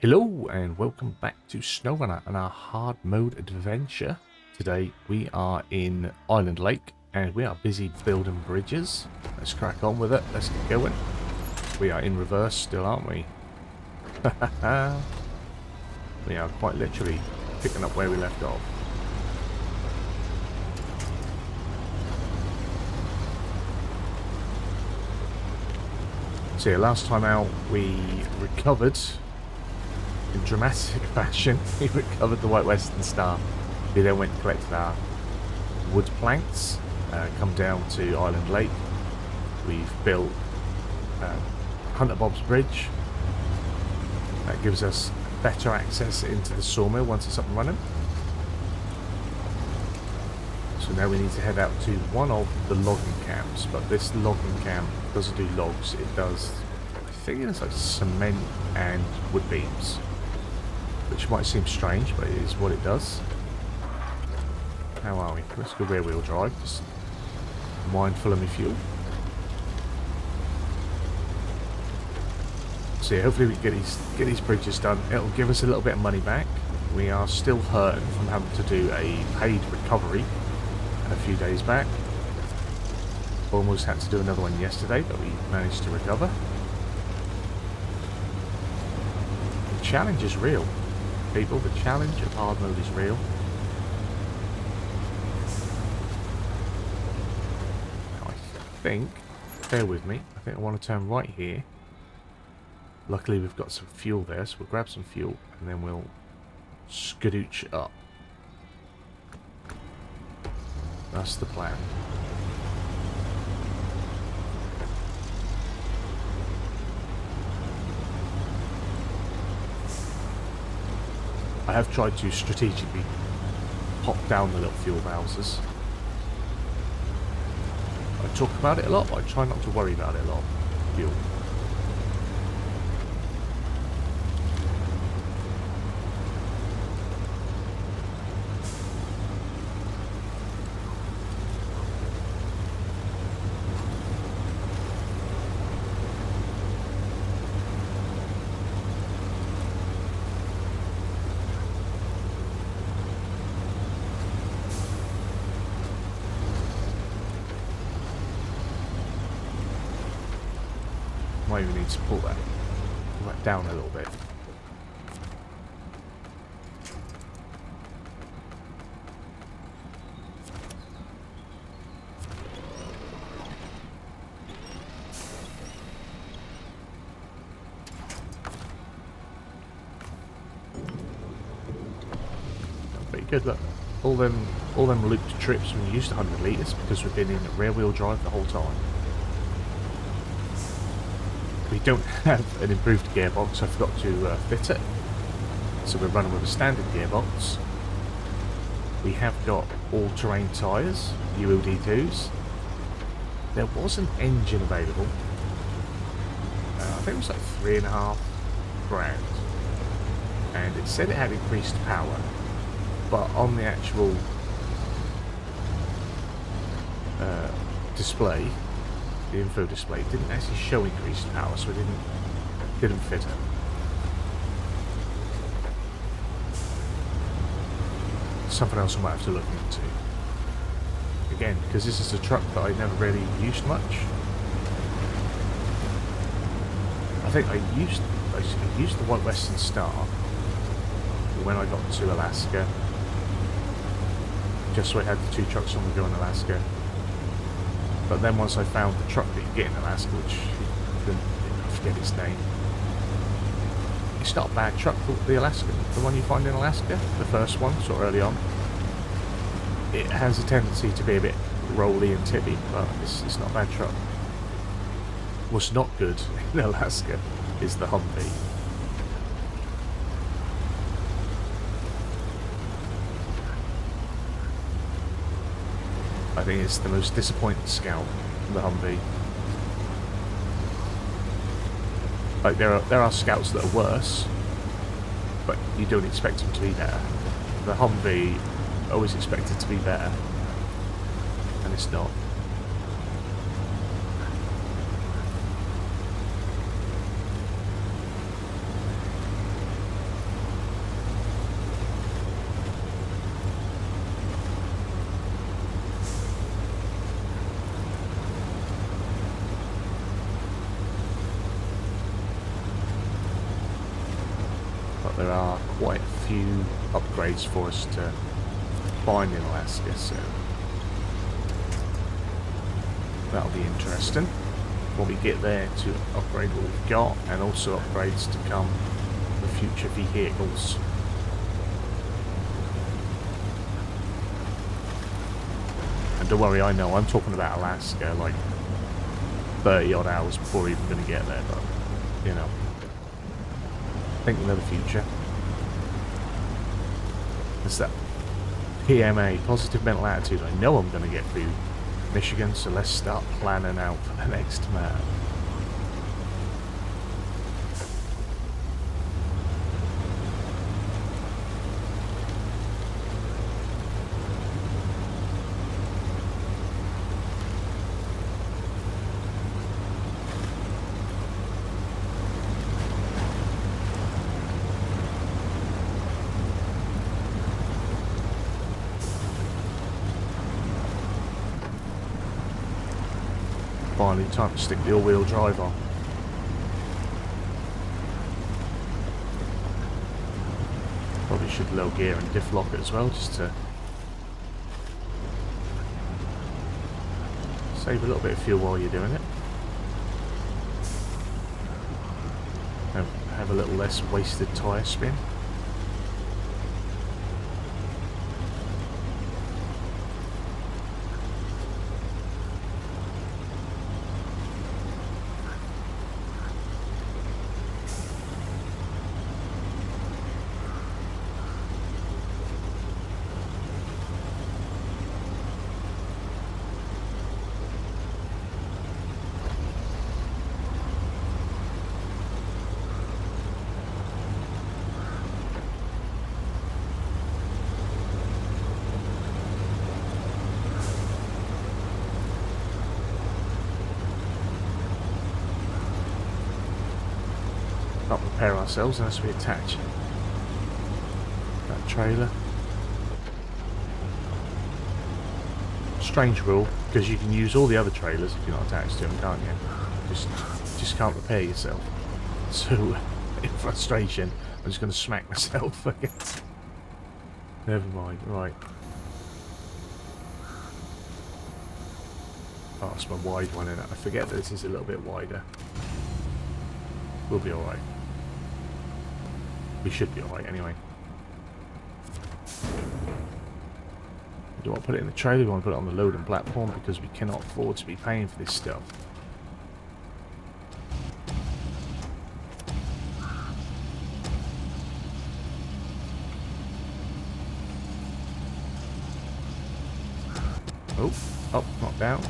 Hello and welcome back to SnowRunner and our hard mode adventure. Today we are in Island Lake and we are busy building bridges. Let's crack on with it. Let's get going. We are in reverse still, aren't we? We are quite literally picking up where we left off. So yeah, last time out we recovered in dramatic fashion. We recovered the white Western Star. We then went and collected our wood planks, come down to Island Lake. We've built Hunter Bob's Bridge. That gives us better access into the sawmill once it's up and running. So now we need to head out to one of the logging camps, but this logging camp doesn't do logs, it does, I think it's like cement and wood beams. Which might seem strange, but it is what it does. How are we? Let's go rear wheel drive, just mindful of my fuel. So yeah, hopefully we can get these bridges done. It'll give us a little bit of money back. We are still hurting from having to do a paid recovery a few days back. Almost had to do another one yesterday, but we managed to recover. The challenge is real. People, the challenge of hard mode is real. Now I think, bear with me, I think I want to turn right here. Luckily we've got some fuel there, so we'll grab some fuel and then we'll skadooch up. That's the plan. I have tried to strategically pop down the little fuel houses. I talk about it a lot, but I try not to worry about it a lot. Fuel. Might even need to pull that down a little bit. Pretty good, look. All them looped trips when you used 100 litres because we've been in rear wheel drive the whole time. We don't have an improved gearbox, I forgot to fit it, so we're running with a standard gearbox. We have got all-terrain tyres, ULD2s. There was an engine available, I think it was like $3.5 grand, and it said it had increased power, but on the actual display, the info display didn't actually show increased power, so it didn't fit it. Something else I might have to look into. Again, because this is a truck that I never really used much. I think I used the white Western Star when I got to Alaska, just so I had the two trucks on the go in Alaska. But then once I found the truck that you get in Alaska, which I forget its name. It's not a bad truck, the Alaskan, the one you find in Alaska, the first one, sort of early on. It has a tendency to be a bit rolly and tippy, but it's not a bad truck. What's not good in Alaska is the Humvee. I think it's the most disappointing scout, the Humvee. Like there are scouts that are worse, but you don't expect them to be better. The Humvee always expected to be better, and it's not. there are quite a few upgrades for us to find in Alaska, so that'll be interesting when we get there to upgrade what we've got, and also upgrades to come for future vehicles. And don't worry, I know I'm talking about Alaska like 30 odd hours before we're even going to get there, but you know, think of the future. It's that PMA, positive mental attitude. I know I'm going to get through Michigan, so let's start planning out for the next map. Finally, time to stick the all-wheel drive on. Probably should low gear and diff lock it as well, just to save a little bit of fuel while you're doing it. Have a little less wasted tyre spin. Not prepare ourselves unless we attach that trailer. Strange rule, because you can use all the other trailers if you're not attached to them, can't you? Just can't repair yourself. So, in frustration, I'm just going to smack myself again. Never mind. Right. Oh, it's my wide one, and I forget that this is a little bit wider. We'll be alright. We should be alright anyway. Do I want to put it in the trailer? Do I want to put it on the loading platform? Because we cannot afford to be paying for this stuff. Oh, knocked down.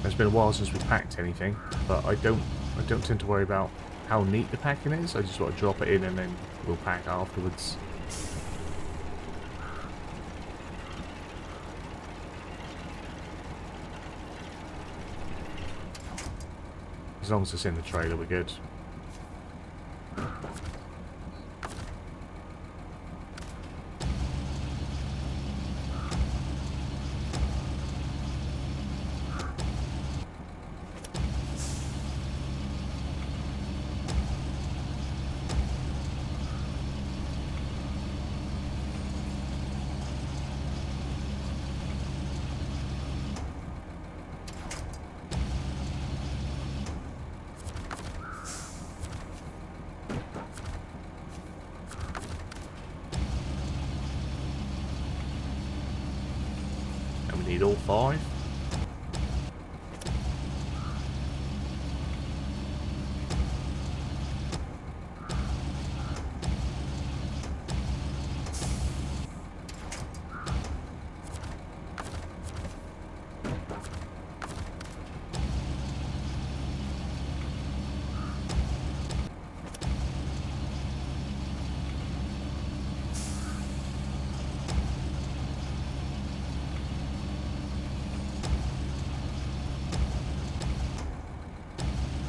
It's been a while since we packed anything, but I don't tend to worry about how neat the packing is. I just want to drop it in and then we'll pack afterwards. As long as it's in the trailer, we're good. Need all 5.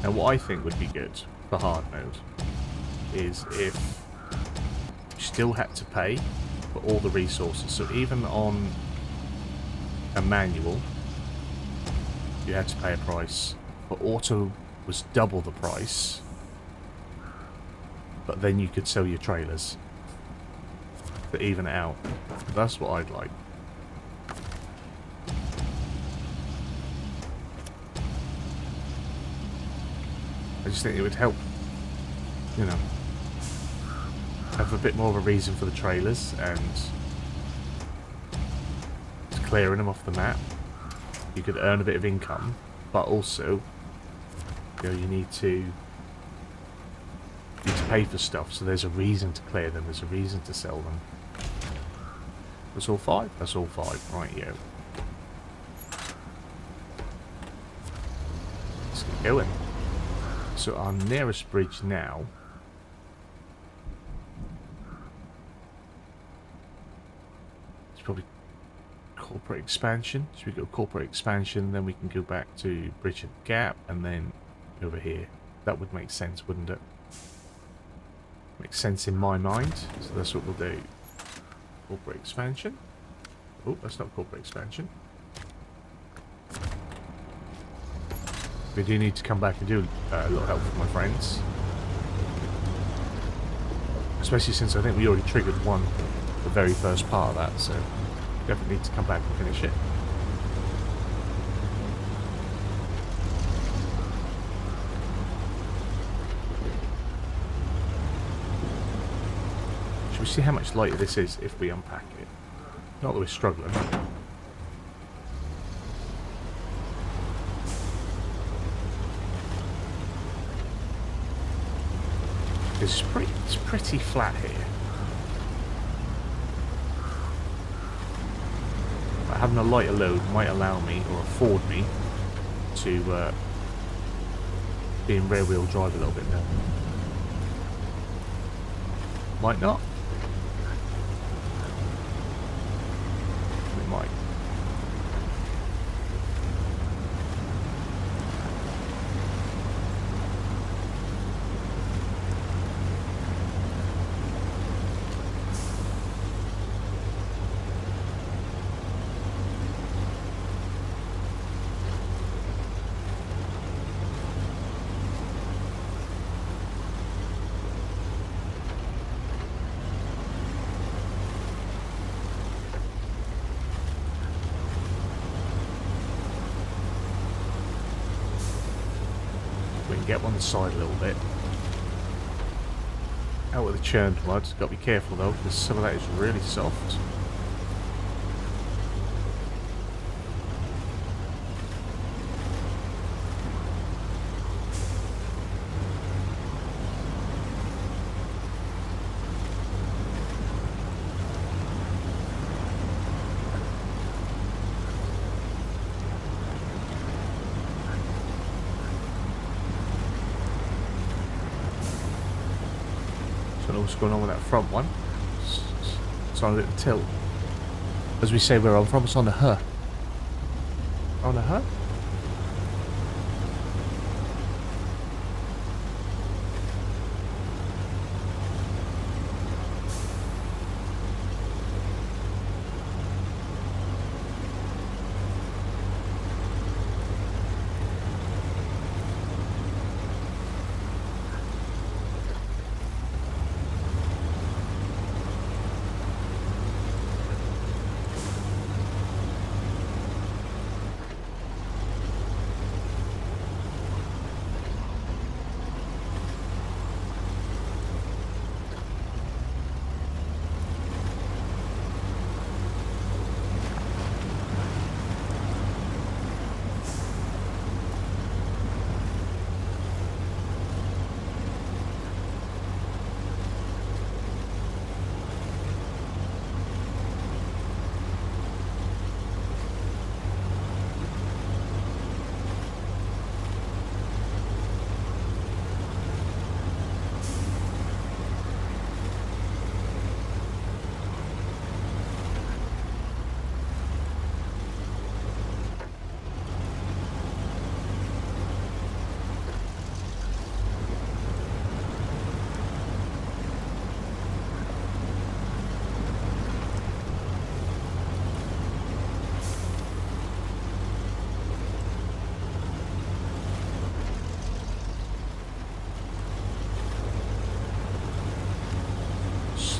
Now what I think would be good for hard mode is if you still had to pay for all the resources. So even on a manual, you had to pay a price. But auto was double the price. But then you could sell your trailers to even it out. That's what I'd like. I just think it would help, you know, have a bit more of a reason for the trailers and clearing them off the map. You could earn a bit of income, but also, you know, you need to pay for stuff, so there's a reason to clear them, there's a reason to sell them. That's all 5? That's all 5. Right, yo. Let's get going. So our nearest bridge now is probably corporate expansion. So we go corporate expansion, then we can go back to Bridge and Gap, and then over here. That would make sense, wouldn't it? Makes sense in my mind. So that's what we'll do. Corporate expansion. Oh, that's not corporate expansion. We do need to come back and do a lot of help with my friends. Especially since I think we already triggered the very first part of that, so definitely need to come back and finish it. Should we see how much lighter this is if we unpack it? Not that we're struggling. It's pretty flat here. But having a lighter load might allow me, or afford me, to be in rear wheel drive a little bit now. Might not. It might. Get on the side a little bit. Out with the churned mud. Got to be careful though, because some of that is really soft. What's going on with that front one? It's on a little tilt. As we say where I'm from, it's on a huh. On a huh?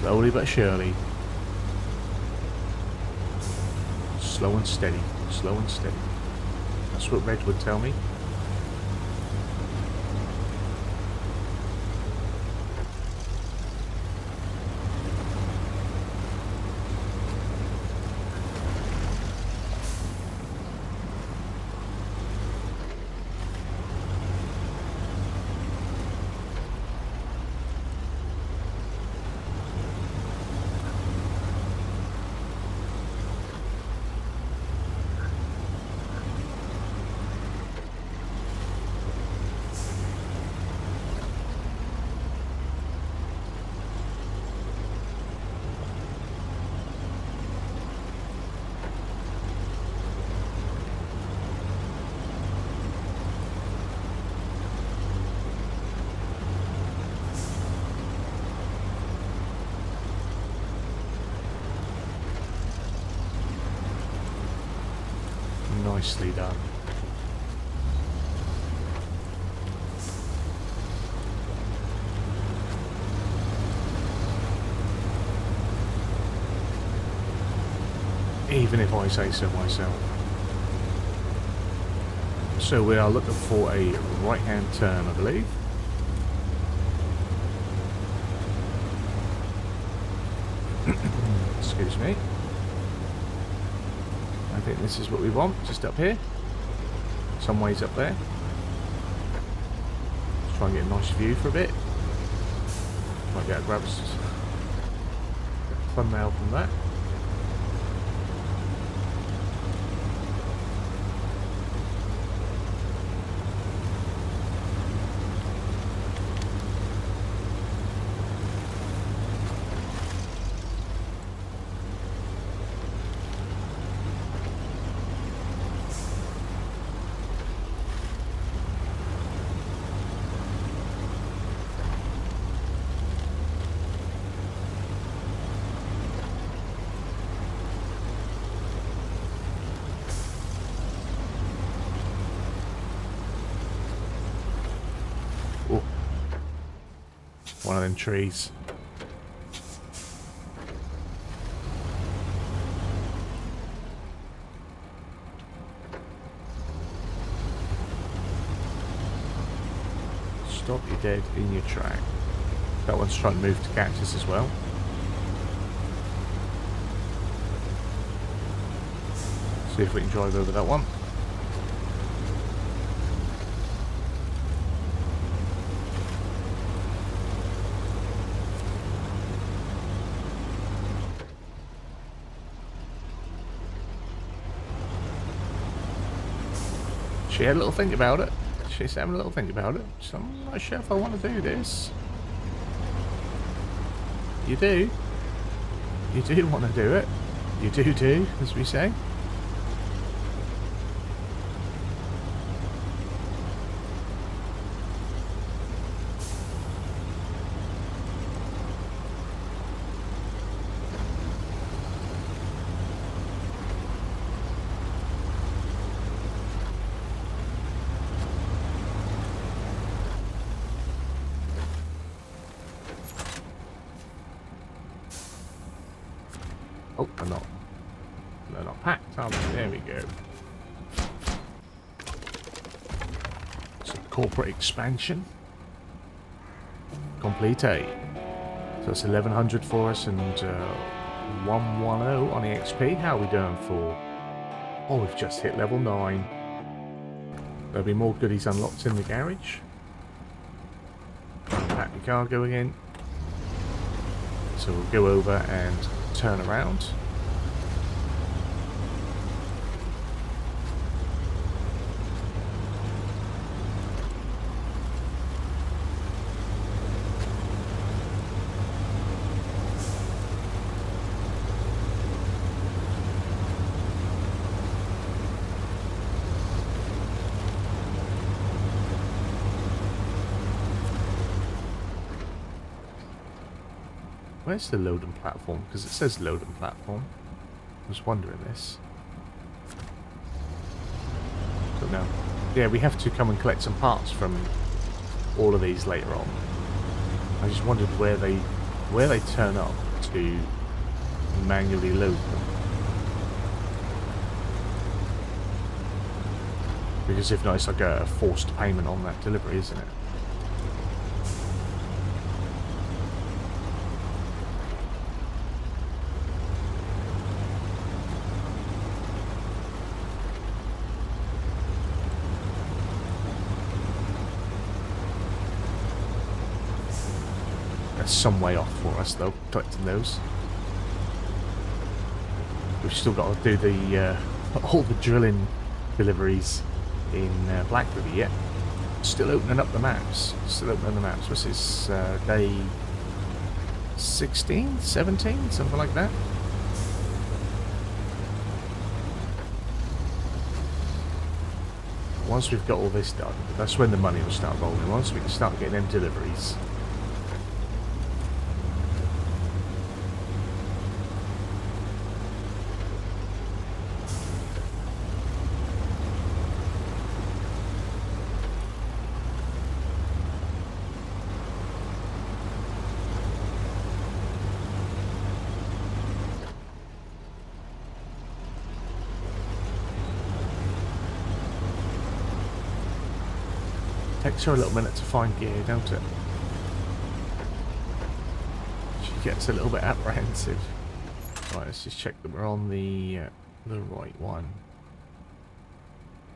Slowly but surely. Slow and steady. Slow and steady. That's what Reg would tell me. Nicely done. Even if I say so myself. So we are looking for a right-hand turn, I believe. Excuse me. I think this is what we want, just up here. Some ways up there. Let's try and get a nice view for a bit. Might be able to grab us a thumbnail from that. One of them trees. Stop you dead in your track. That one's trying to move to catch us as well. See if we can drive over that one. She had a little think about it. She's having a little think about it. So I'm not sure if I want to do this. You do. You do want to do it. You do, as we say. Oh, they're not packed, are they? There we go. Some corporate expansion. Complete A. So it's 1100 for us and 110 on the XP. How are we doing for? Oh, we've just hit level 9. There'll be more goodies unlocked in the garage. Pack the cargo again. So we'll go over and turn around. Where's the loading platform? Because it says loading platform. I was wondering this. Don't know. Yeah, we have to come and collect some parts from all of these later on. I just wondered where they turn up to manually load them. Because if not, it's like a forced payment on that delivery, isn't it? That's some way off for us, though, collecting those. We've still got to do the all the drilling deliveries in Blackberry yet. Still opening up the maps. Still opening the maps. What's this? Day 16? 17? Something like that. Once we've got all this done, that's when the money will start rolling. Once we can start getting them deliveries. Takes her a little minute to find gear, don't it? She gets a little bit apprehensive. Right, let's just check that we're on the right one.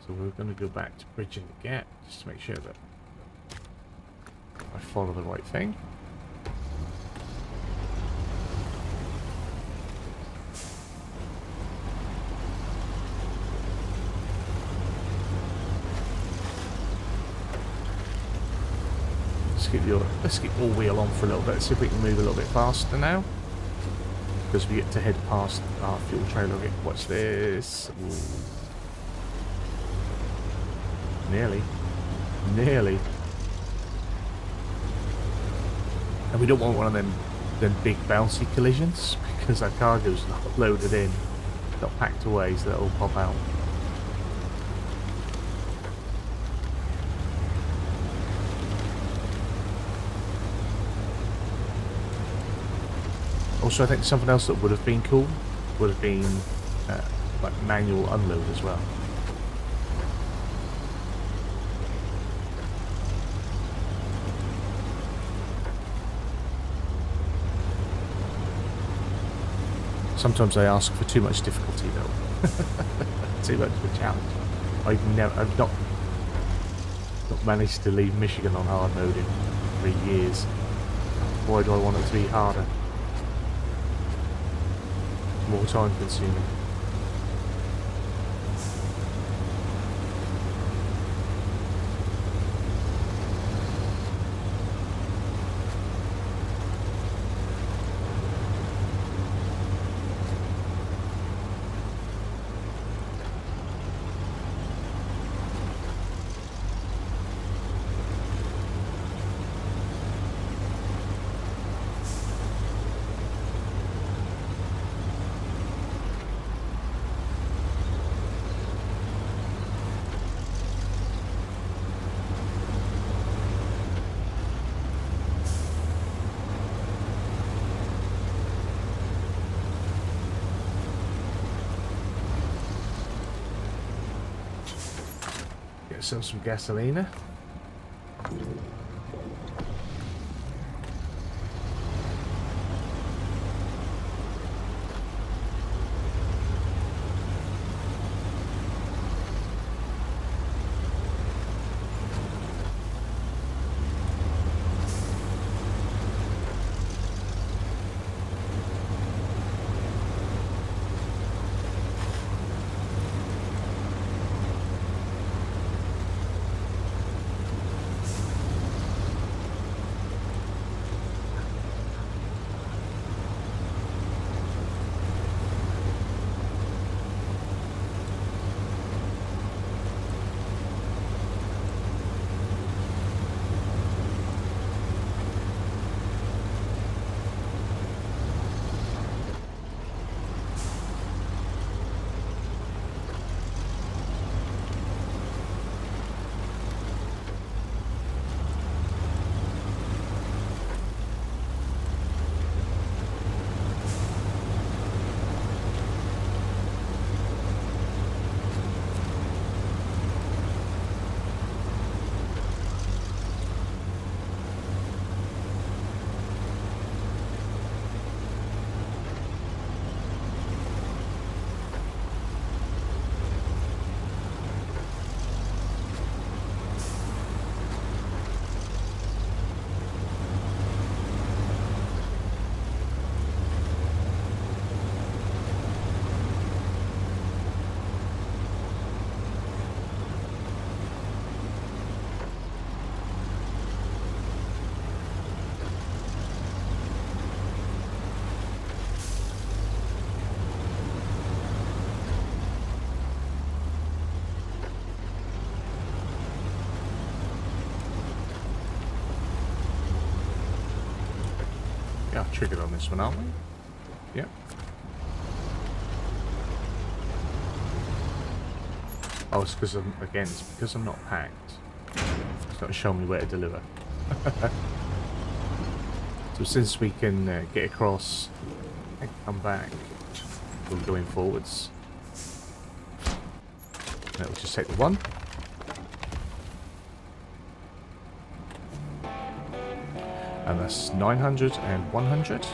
So we're going to go back to bridging the gap just to make sure that I follow the right thing. Let's keep all wheel on for a little bit, see if we can move a little bit faster now. Because we get to head past our fuel trailer. Watch this. Ooh. Nearly. Nearly. And we don't want one of them big bouncy collisions, because our cargo's not loaded in, not packed away, so that'll pop out. Also, I think something else that would have been cool would have been like manual unload as well. Sometimes I ask for too much difficulty, though. Too much of a challenge. I've not managed to leave Michigan on hard mode in 3 years. Why do I want it to be harder? More time consuming. Some gasolina. triggered on this one, aren't we? Yep. Oh, it's because I'm not packed. It's not showing me where to deliver. So since we can get across and come back, we'll go in forwards. And it'll just take the one. And that's 900 and 100.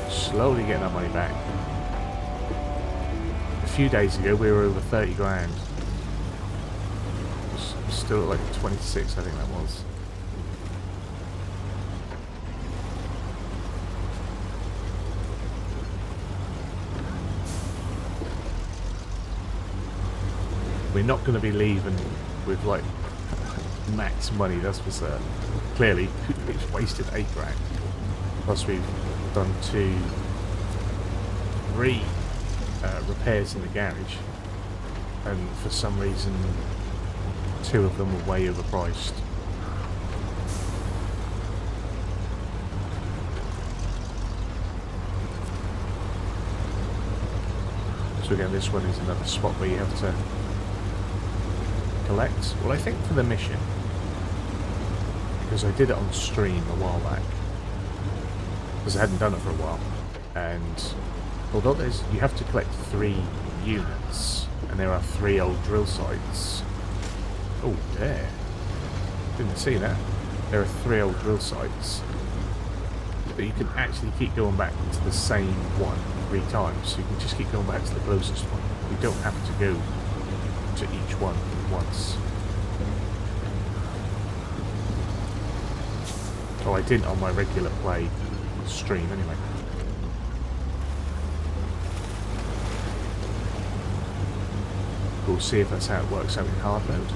Slowly getting our money back. A few days ago we were over 30 grand. Still at like 26, I think that was. We're not going to be leaving with like max money, that's for certain. Clearly, it's wasted 8 grand. Plus we've done 3 repairs in the garage, and for some reason 2 of them were way overpriced. So again, this one is another spot where you have to collect. Well, I think for the mission, because I did it on stream a while back, because I hadn't done it for a while, and although you have to collect 3 units, and there are 3 old drill sites. Oh, there. Didn't see that. There are 3 old drill sites. But you can actually keep going back to the same one 3 times. So you can just keep going back to the closest one. You don't have to go to each one at once. Oh, I didn't on my regular play stream anyway. We'll see if that's how it works out in HardMode.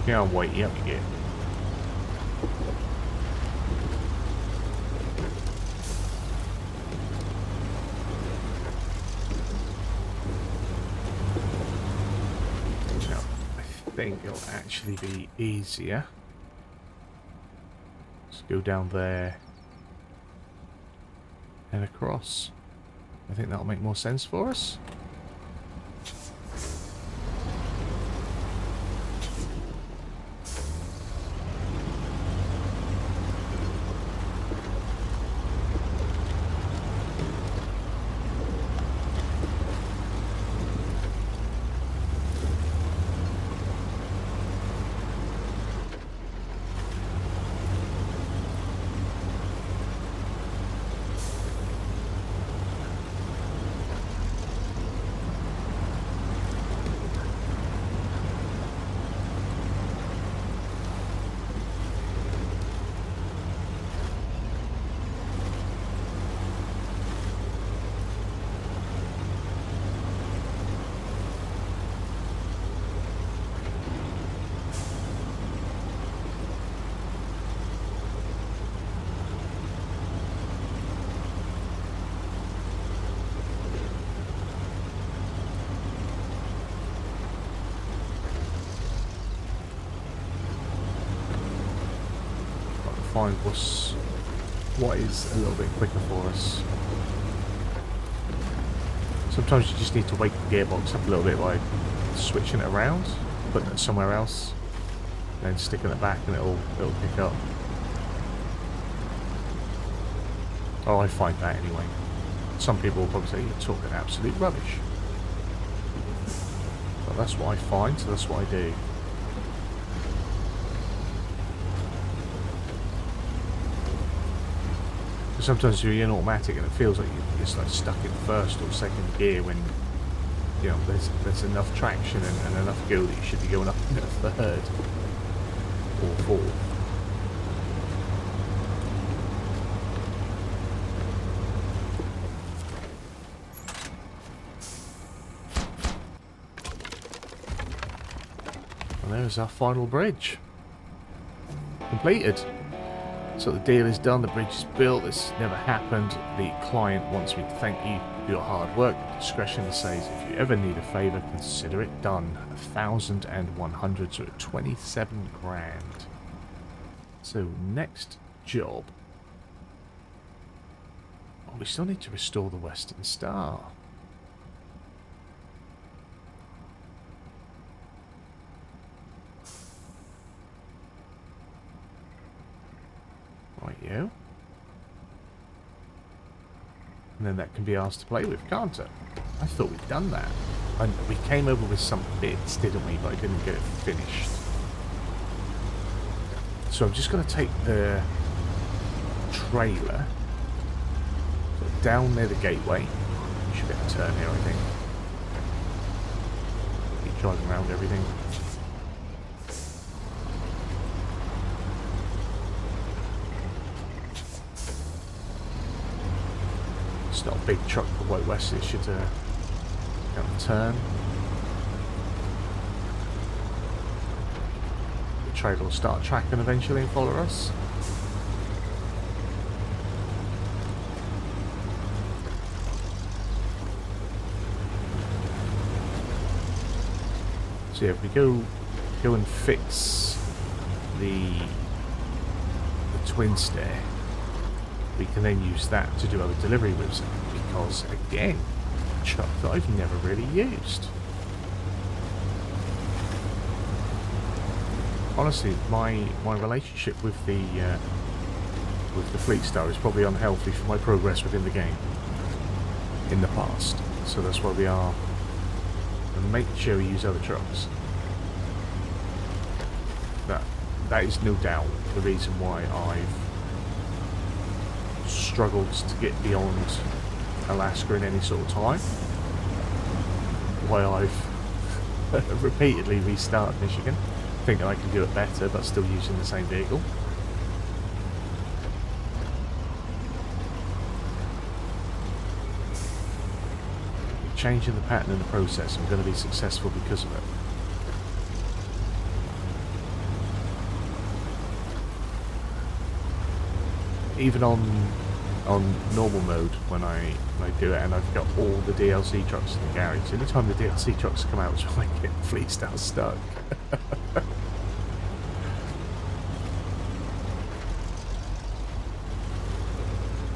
Yeah, I'll wait you up again. Now, I think it'll actually be easier. Let's go down there and across. I think that'll make more sense for us. Find what is a little bit quicker for us. Sometimes you just need to wake the gearbox up a little bit by switching it around, putting it somewhere else, then sticking it back, and it'll pick up. Oh, I find that anyway. Some people will probably say you're talking absolute rubbish, but that's what I find, so that's what I do. Sometimes you're in automatic and it feels like you're just like stuck in first or second gear when, you know, there's enough traction and enough go that you should be going up into third or fourth. And there's our final bridge. Completed. So the deal is done, the bridge is built, this never happened. The client wants me to thank you for your hard work. The discretion says if you ever need a favour, consider it done. 1,100, so 27 grand. So next job. Oh, we still need to restore the Western Star. Right, you. And then that can be ours to play with, can't it? I thought we'd done that. And we came over with some bits, didn't we? But I didn't get it finished. So I'm just going to take the trailer down near the gateway. Should get a turn here, I think. Keep driving around everything. It's not a big truck for White West, it should get a turn. The trailer will start tracking eventually and follow us. So yeah, if we go and fix the Twinsteer, we can then use that to do other delivery routes, because again, a truck that I've never really used. Honestly, my relationship with the Fleet Star is probably unhealthy for my progress within the game in the past. So that's why we are making sure we use other trucks. That is no doubt the reason why I've struggled to get beyond Alaska in any sort of time. Why I've repeatedly restarted Michigan, thinking I can do it better, but still using the same vehicle. Changing the pattern in the process, I'm going to be successful because of it. Even on normal mode, when I do it, and I've got all the DLC trucks in the garage, anytime the DLC trucks come out, it's when I get the Fleet Star stuck.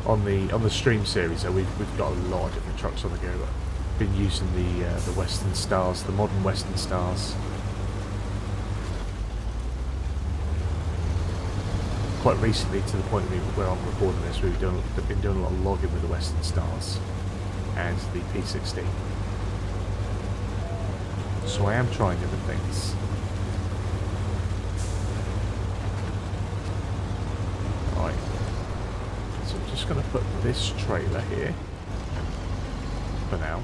on the stream series, though, we've got a lot of different trucks on the go. I've been using the Western Stars, the modern Western Stars. Quite recently, to the point where I'm recording this, we've been doing a lot of logging with the Western Stars and the P16. So I am trying different things. Right. So I'm just going to put this trailer here for now.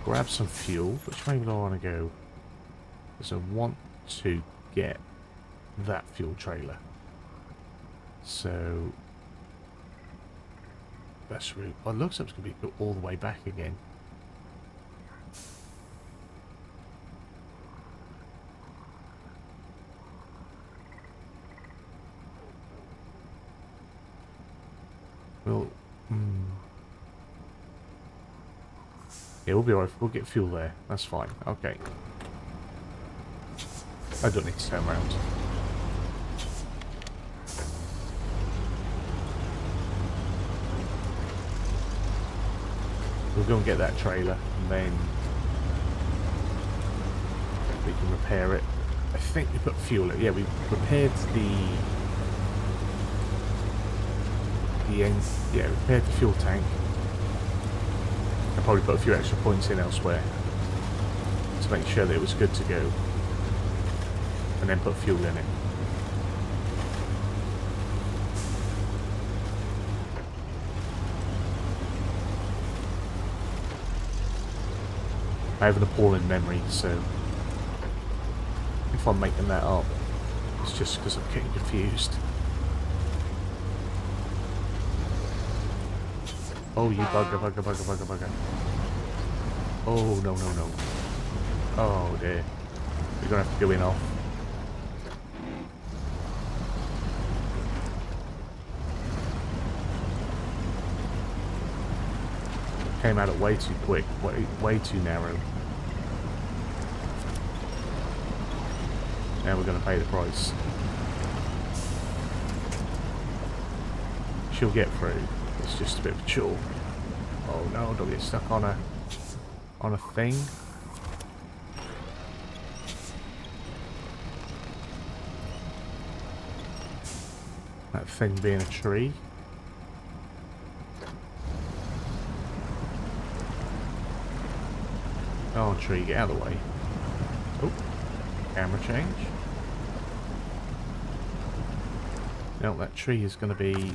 Grab some fuel. Which way do I want to go? Because I want to get that fuel trailer. So best route. Well, it looks like it's going to be all the way back again. Well, yeah, we'll be alright. We'll get fuel there. That's fine. Okay. I don't need to turn around. We'll go and get that trailer, and then we can repair it. I think we put fuel in. Yeah, we repaired the end. Yeah, repaired the fuel tank. I probably put a few extra points in elsewhere to make sure that it was good to go. And then put fuel in it. I have an appalling memory, so if I'm making that up, it's just because I'm getting confused. Oh, you bugger. Oh, no, no, no. Oh, dear. We're going to have to go in off. Came out it way too quick. Way too narrow. Now we're going to pay the price. She'll get through. It's just a bit of a chore. Oh no, don't get stuck on a thing. That thing being a tree. Oh, tree, get out of the way. Oh, camera change. No, that tree is going to be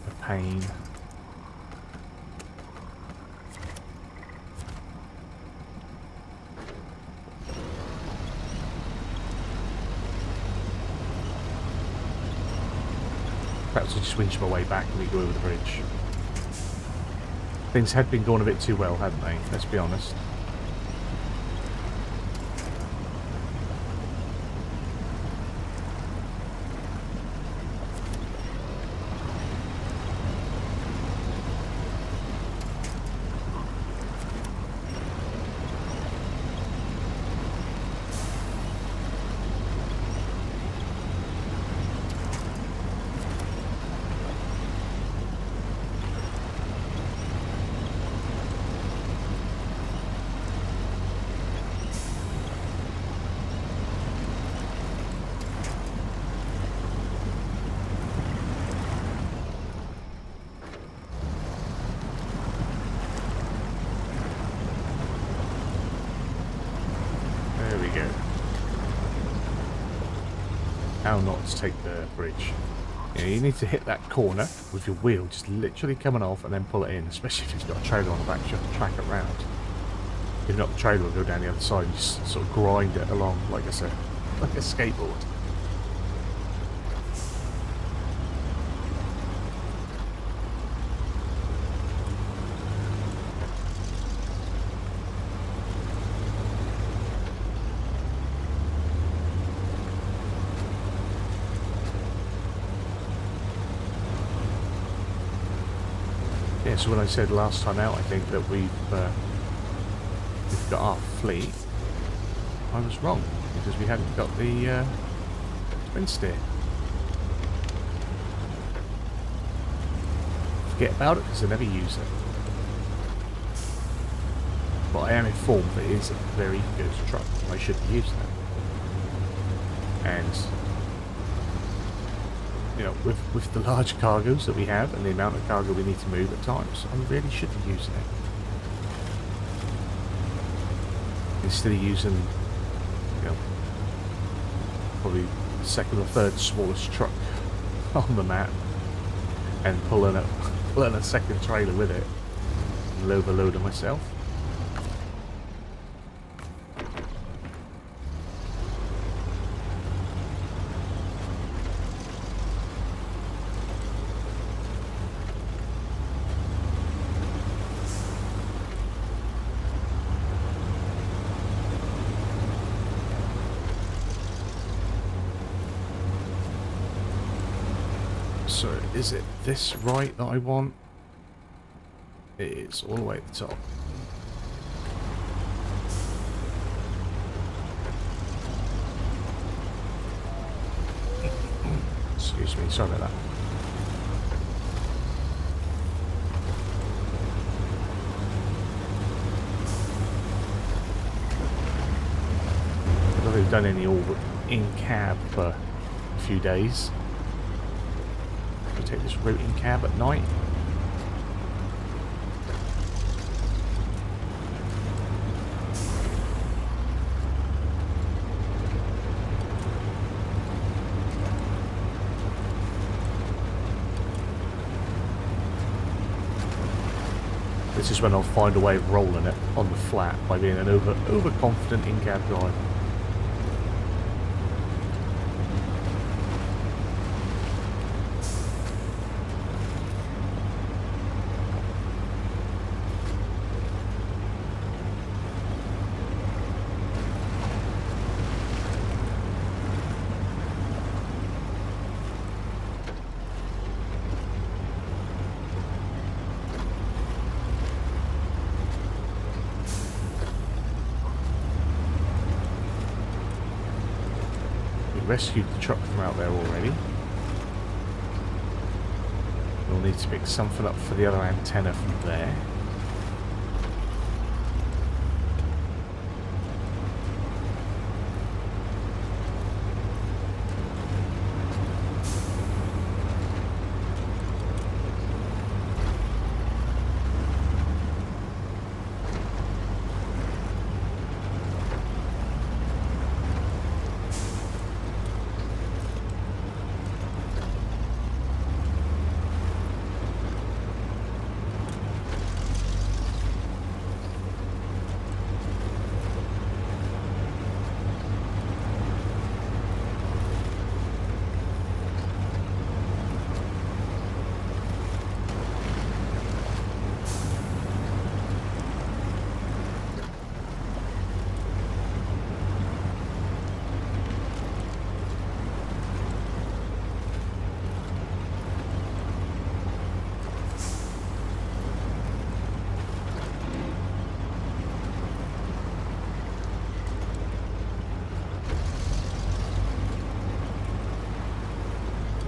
a pain. Perhaps I'll just winch my way back and we go over the bridge. Things had been going a bit too well, hadn't they? Let's be honest. How not to take the bridge. You need to hit that corner with your wheel just literally coming off and then pull it in, especially if you've got a trailer on the back, you have to track it round. If not, the trailer will go down the other side and just sort of grind it along, like I said, like a skateboard. Yeah, so when I said last time out, I think that we've got our fleet, I was wrong, because we hadn't got the Twinsteer. Forget about it, because I never use it. But I am informed that it is a very good truck. I should be using it. And you know, with the large cargoes that we have and the amount of cargo we need to move at times, I really should be using it. Instead of using, you know, probably the second or third smallest truck on the map and pulling a second trailer with it and overloading myself. So, is it this right that I want? It is, all the way at the top. Excuse me, sorry about that. I don't think we've done any all in cab for a few days. Take this route in cab at night. This is when I'll find a way of rolling it on the flat by being an overconfident in-cab driver. rescued the truck from out there already. We'll need to pick something up for the other antenna from there.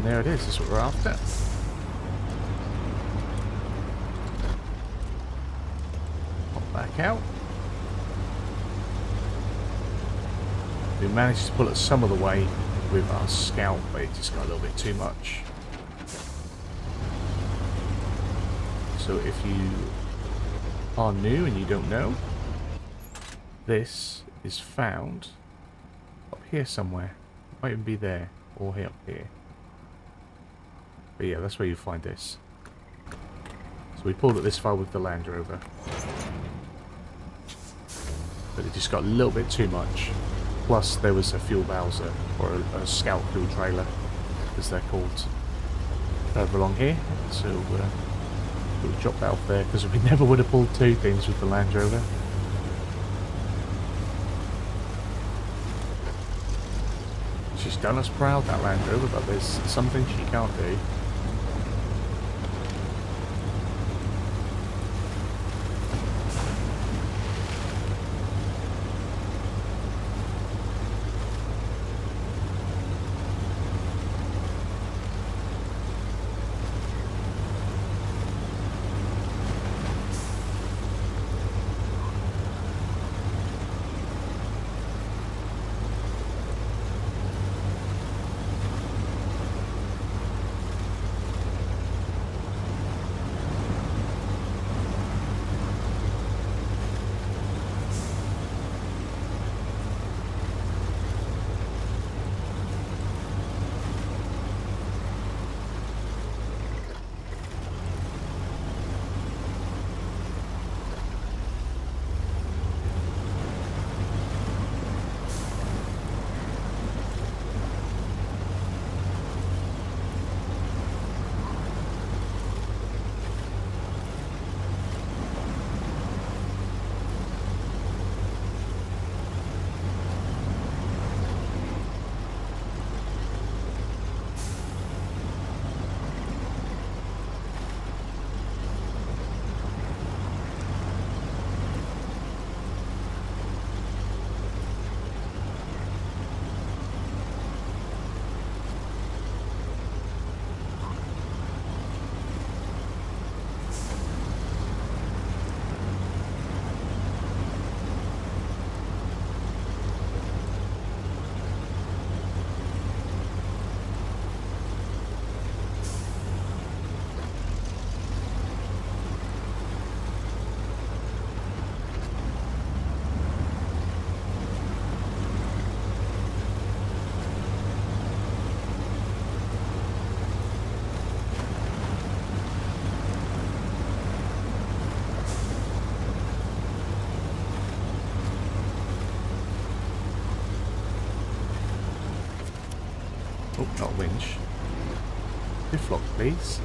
There it is, that's what we're after. Pop back out. We managed to pull it some of the way with our scout, but it just got a little bit too much. So if you are new and you don't know, this is found up here somewhere. It might even be there, or here, up here. But yeah, that's where you find this. So we pulled it this far with the Land Rover. But it just got a little bit too much. Plus there was a fuel Bowser, or a scout fuel trailer, as they're called, over along here. So we'll drop that off there, because we never would have pulled two things with the Land Rover. She's done us proud, that Land Rover, but there's some things she can't do. Oh, not a winch. Diff lock, please.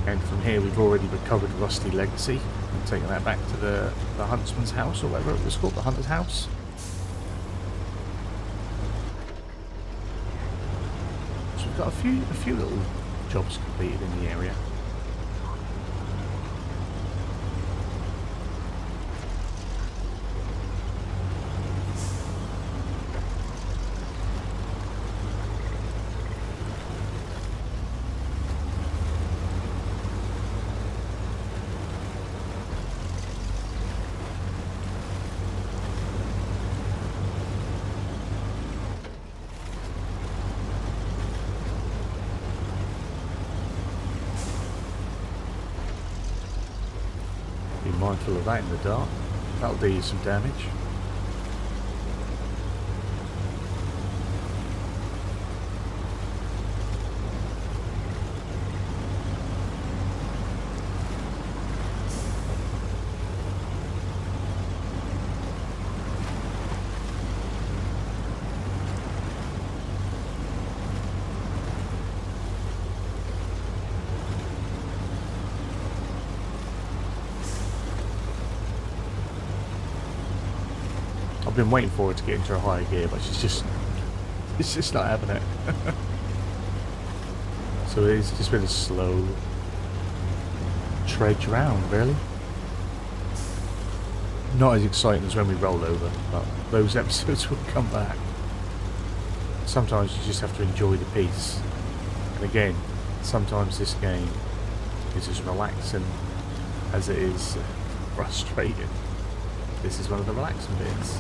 And from here we've already recovered Rusty Legacy and taken that back to the Huntsman's house, or whatever it was called, the Hunter's house. So we've got a few little jobs completed in the area. Mindful of that in the dark. That'll do you some damage. I've been waiting for it to get into a higher gear, but it's just not having it. So it's just been a slow trudge round, really. Not as exciting as when we roll over, but those episodes will come back. Sometimes you just have to enjoy the piece. And again, sometimes this game is as relaxing as it is frustrating. This is one of the relaxing bits.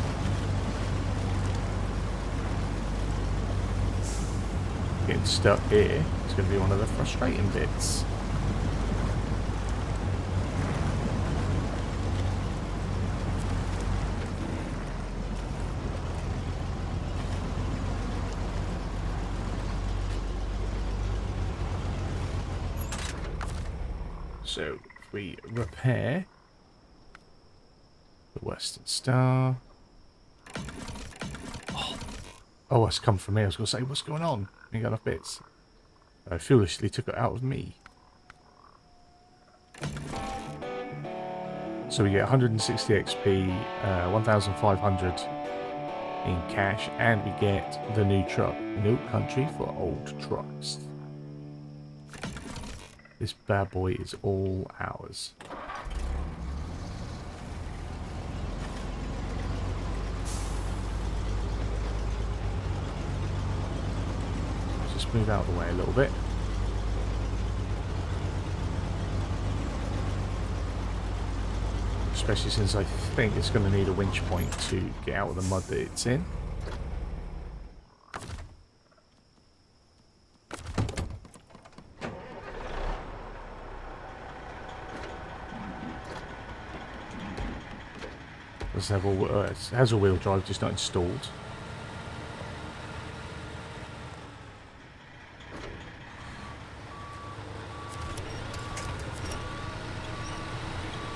Getting stuck here is going to be one of the frustrating bits. So, if we repair the Western Star. Oh, it's come from me. I was going to say, what's going on? You got enough bits. I foolishly took it out of me. So we get 160 XP, 1,500 in cash, and we get the new truck. No country for old trucks. This bad boy is all ours. Just move out of the way a little bit. Especially since I think it's going to need a winch point to get out of the mud that it's in. It has all-wheel drive, just not installed.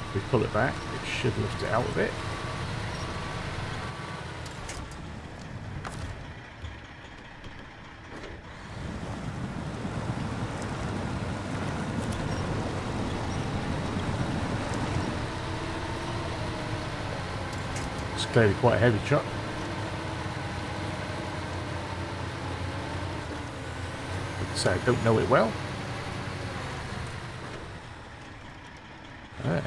If we pull it back, it should lift it out a bit. It's clearly quite a heavy truck. So I don't know it well. There.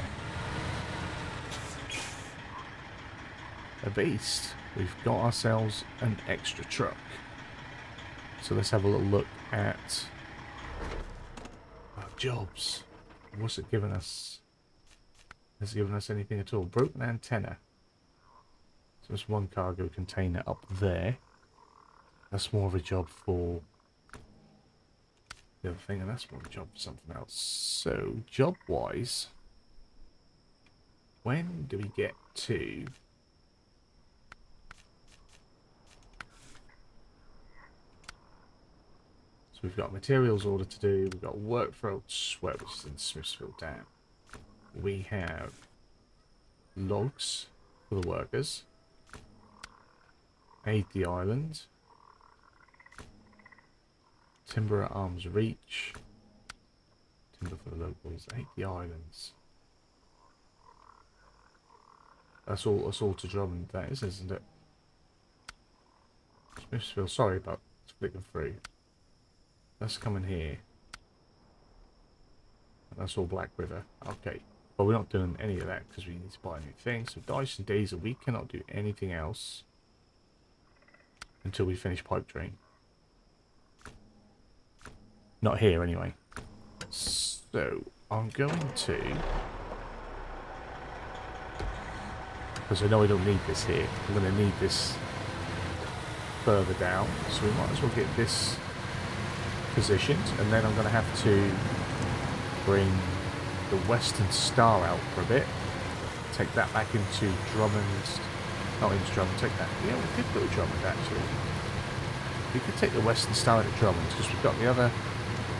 A beast. We've got ourselves an extra truck. So let's have a little look at our jobs. What's it given us? Has it given us anything at all? Broken antenna. So there's one cargo container up there. That's more of a job for the other thing, and that's more of a job for something else. So, job-wise, when do we get to... So we've got materials order to do, we've got work for Sweat, which is in Smithsfield Dam. We have logs for the workers. Aid the island. Timber at arm's reach. Timber for the locals. I hate the islands. That's all to Drummond, that is, isn't it? Smithsville, sorry about flicking through. Let's come in here. And that's all Black River. Okay. But we're not doing any of that because we need to buy new things. So Dice and Daisy, we cannot do anything else until we finish Pipe Dream. Not here, anyway. So, I'm going to... because I know I don't need this here. I'm going to need this further down. So we might as well get this positioned. And then I'm going to have to bring the Western Star out for a bit. Take that back into Drummond. Not into Drummond. Take that. Yeah, we could go to Drummond, actually. We could take the Western Star out at Drummond because we've got the other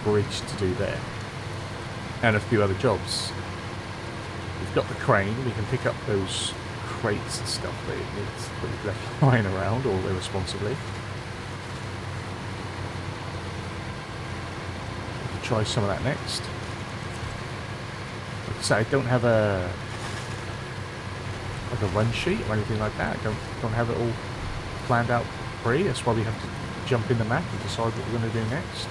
bridge to do there. And a few other jobs. We've got the crane. We can pick up those crates and stuff that it needs that we've left lying around all irresponsibly. We can try some of that next. Like I say, I don't have a run sheet or anything like that. I don't have it all planned out free. That's why we have to jump in the map and decide what we're going to do next.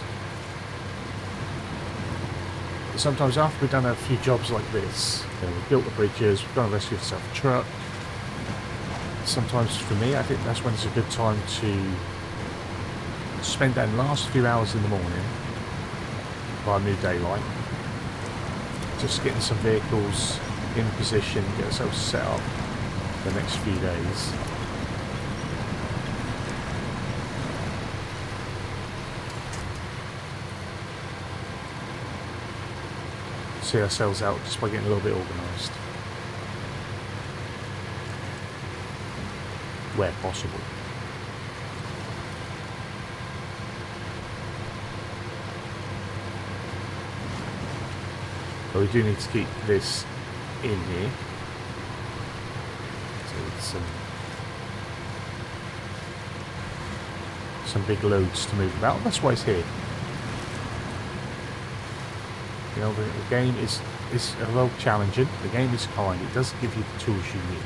But sometimes after we've done a few jobs like this, you know, we've built the bridges, we've done a rescue yourself a truck. Sometimes for me, I think that's when it's a good time to spend that last few hours in the morning by new daylight. Just getting some vehicles in position, get ourselves set up for the next few days. See ourselves out just by getting a little bit organised. Where possible. But we do need to keep this in here. So it's some big loads to move about. That's why it's here. You know, the game is although challenging, the game is kind. It does give you the tools you need.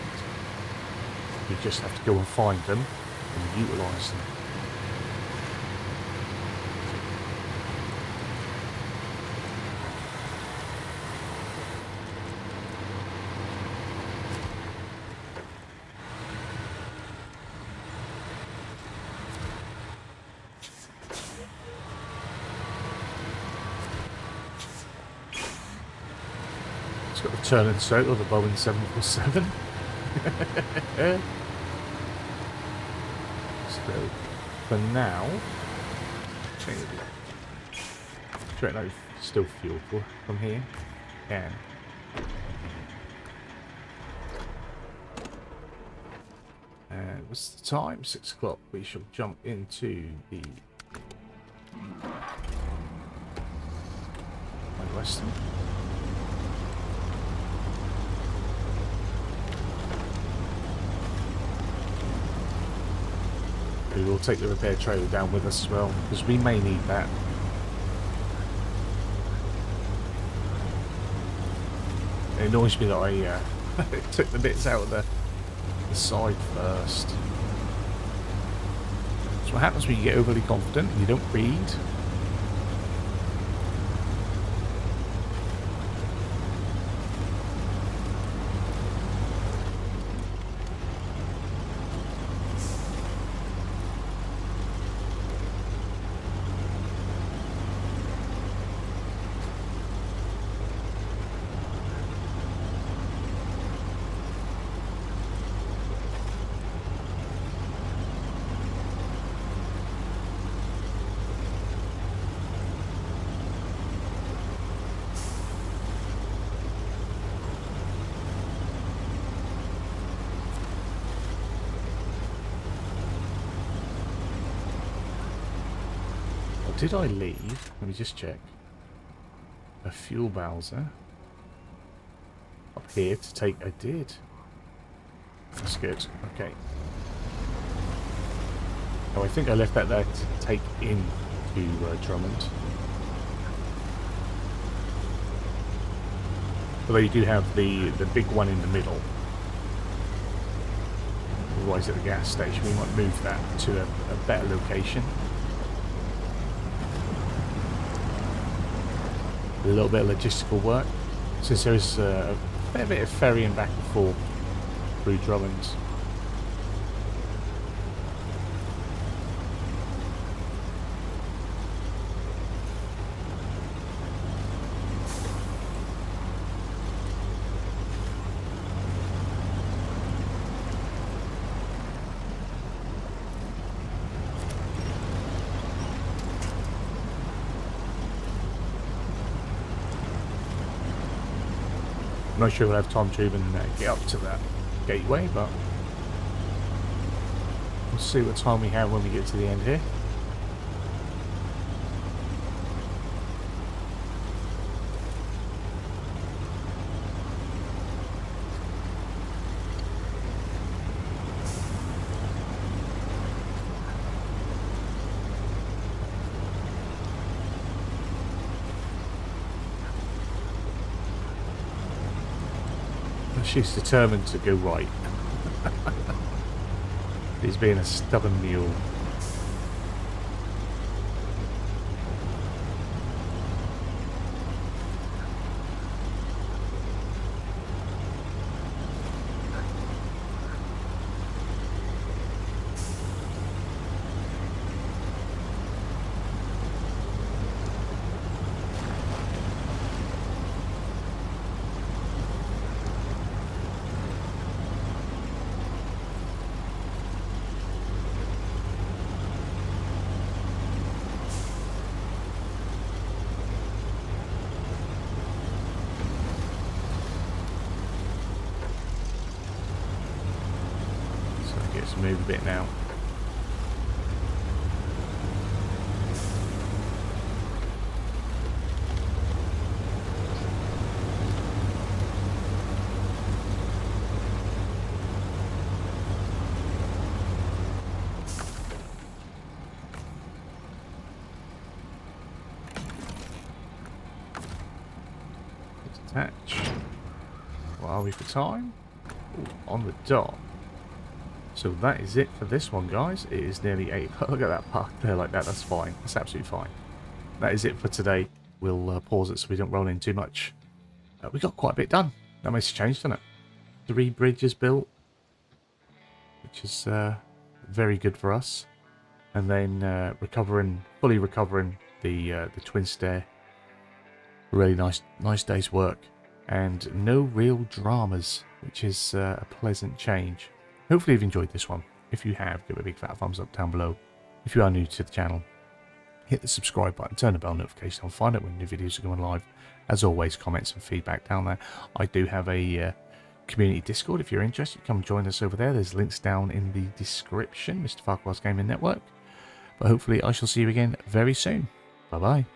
You just have to go and find them and utilise them. It's got the turn and soak of the Boeing 747. So, for now, check out still fuel from here. Yeah. And what's the time? 6 o'clock. We shall jump into the Western. We will take the repair trailer down with us as well, because we may need that. It annoys me that I took the bits out of the side first. That's what happens when you get overly confident and you don't read. Did I leave? Let me just check. A fuel Bowser up here to take. I did. That's good. Okay. Oh, I think I left that there to take in to Drummond. Although you do have the big one in the middle. Otherwise at the gas station we might move that to a better location. A little bit of logistical work, since there is a fair bit of ferrying back and forth through Drummond's. I'm not sure we'll have time to even get up to that gateway, but we'll see what time we have when we get to the end here. She's determined to go right. He's being a stubborn mule. Move a bit now. Attach. What are we for time? Ooh, on the dot. So that is it for this one, guys. It is nearly 8. Look at that park there like that. That's fine. That's absolutely fine. That is it for today. We'll pause it so we don't roll in too much. We got quite a bit done. That makes a change, doesn't it? 3 bridges built, which is very good for us. And then fully recovering the Twinsteer. Really nice day's work. And no real dramas, which is a pleasant change. Hopefully you've enjoyed this one. If you have, give it a big fat thumbs up down below. If you are new to the channel, hit the subscribe button, turn the bell notification on, find out when new videos are going live. As always, comments and feedback down there. I do have a community Discord. If you're interested, come join us over there. There's links down in the description, Mr. Farquhar's Gaming Network. But hopefully I shall see you again very soon. Bye-bye.